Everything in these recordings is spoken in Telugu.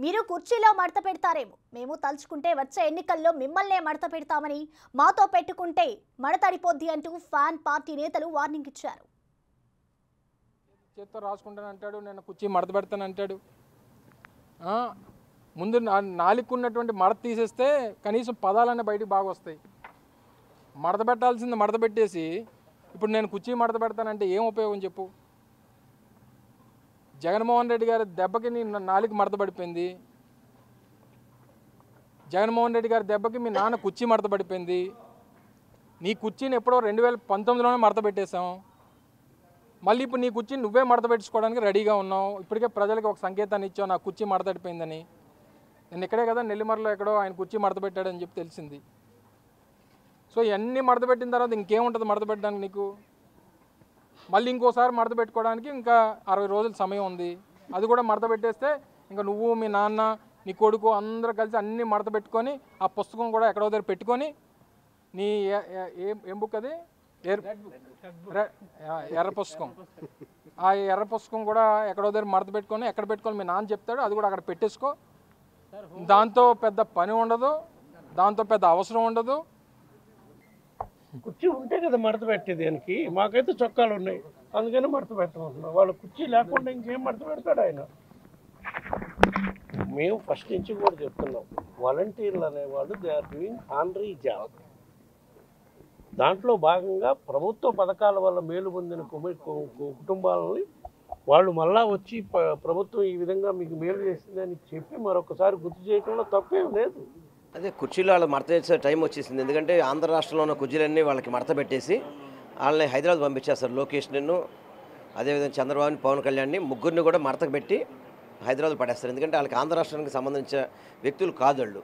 మీరు కుర్చీలో మడత పెడతారేమో, మేము తలుచుకుంటే వచ్చే ఎన్నికల్లో మిమ్మల్నే మడత పెడతామని, మాతో పెట్టుకుంటే మడతడిపోద్ది అంటూ ఫ్యాన్ పార్టీ నేతలు వార్నింగ్ ఇచ్చారు. చేత్తో రాసుకుంటాను అంటాడు, నేను కుర్చీ మడత పెడతాను అంటాడు. ముందు నాలుగున్నటువంటి మడత తీసేస్తే కనీసం పదాలన్నీ బయటికి బాగా వస్తాయి. మడత పెట్టాల్సింది మడత పెట్టేసి ఇప్పుడు నేను కుర్చీ మడత పెడతానంటే ఏం ఉపయోగం చెప్పు? జగన్మోహన్ రెడ్డి గారి దెబ్బకి నీ నాలుగు మడత పడిపోయింది. జగన్మోహన్ రెడ్డి గారి దెబ్బకి మీ నాన్న కుర్చీ మడత పడిపోయింది. నీ కుర్చీని ఎప్పుడో 2019లోనే మడత పెట్టేశాం. మళ్ళీ ఇప్పుడు నీ కుర్చీని నువ్వే మడత పెట్టుకోవడానికి రెడీగా ఉన్నావు. ఇప్పటికే ప్రజలకు ఒక సంకేతాన్ని ఇచ్చావు, నా కుర్చీ మడత పడిపోయిందని. నేను ఇక్కడే కదా నెల్లిమర్లో ఎక్కడో ఆయన కుర్చీ మడత పెట్టాడని చెప్పి తెలిసింది. సో ఇవన్నీ మడత పెట్టిన తర్వాత ఇంకేముంటుంది మడత పెట్టడానికి నీకు? మళ్ళీ ఇంకోసారి మడత పెట్టుకోవడానికి ఇంకా 60 రోజుల సమయం ఉంది. అది కూడా మడత పెట్టేస్తే ఇంకా నువ్వు మీ నాన్న నీ కొడుకు అందరూ కలిసి అన్నీ మడత పెట్టుకొని ఆ పుస్తకం కూడా ఎక్కడో దగ్గర పెట్టుకొని నీ ఏం బుక్ అది ఎర్ర పుస్తకం, ఆ ఎర్ర పుస్తకం కూడా ఎక్కడో దగ్గర మడత పెట్టుకొని ఎక్కడ పెట్టుకొని మీ నాన్న చెప్తాడు అది కూడా అక్కడ పెట్టేసుకో. దాంతో పెద్ద పని ఉండదు, దాంతో పెద్ద అవసరం ఉండదు. కుర్చీ ఉంటే కదా మడత పెట్టేది. దానికి మాకైతే చొక్కాలు ఉన్నాయి, అందుకని మడత పెట్టమంటున్నాం. వాళ్ళు కుర్చీ లేకుండా ఇంకేం మడత పెడతాడు ఆయన? మేము ఫస్ట్ నుంచి కూడా చెప్తున్నాం, వాలంటీర్లు అనేవాళ్ళు they are doing honorary job. దాంట్లో భాగంగా ప్రభుత్వ పథకాల వల్ల మేలు పొందిన కుటుంబాలని వాళ్ళు మళ్ళా వచ్చి ప్రభుత్వం ఈ విధంగా మీకు మేలు చేసిందని చెప్పి మరొకసారి గుర్తు చేయడంలో తప్పేం లేదు. అదే కుర్చీలో వాళ్ళు మడత చేసే టైం వచ్చేసింది. ఎందుకంటే ఆంధ్ర రాష్ట్రంలో ఉన్న కుర్చీలన్నీ వాళ్ళకి మడత పెట్టేసి వాళ్ళని హైదరాబాద్ పంపించేస్తారు. లోకేష్ నిన్ను అదేవిధంగా చంద్రబాబుని పవన్ కళ్యాణ్ని ముగ్గురిని కూడా మడతకు పెట్టి హైదరాబాద్ పడేస్తారు. ఎందుకంటే వాళ్ళకి ఆంధ్ర రాష్ట్రానికి సంబంధించిన వ్యక్తులు కాదు, వాళ్ళు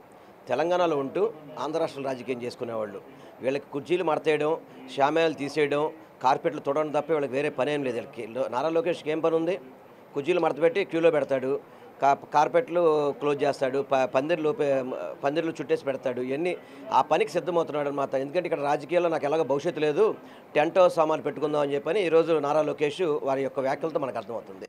తెలంగాణలో ఉంటూ ఆంధ్ర రాష్ట్రం రాజకీయం చేసుకునేవాళ్ళు. వీళ్ళకి కుర్చీలు మడతేయడం, షామేలు తీసేయడం, కార్పెట్లు తొడడం తప్ప వీళ్ళకి వేరే పని ఏం లేదు. వీళ్ళకి నారా లోకేష్కి ఏం పని ఉంది? కుర్చీలు మడత పెట్టి క్యూలో పెడతాడు, కార్పెట్లు క్లోజ్ చేస్తాడు, పందిర్లు చుట్టేసి పెడతాడు. ఇవన్నీ ఆ పనికి సిద్ధమవుతున్నాడు అన్నమాట. ఎందుకంటే ఇక్కడ రాజకీయాల్లో నాకు ఎలాగో భవిష్యత్తు లేదు, టెంట్ హౌస్ సామాన్లు పెట్టుకుందాం అని చెప్పని ఈరోజు నారా లోకేష్ వారి యొక్క వ్యాఖ్యలతో మనకు అర్థమవుతుంది.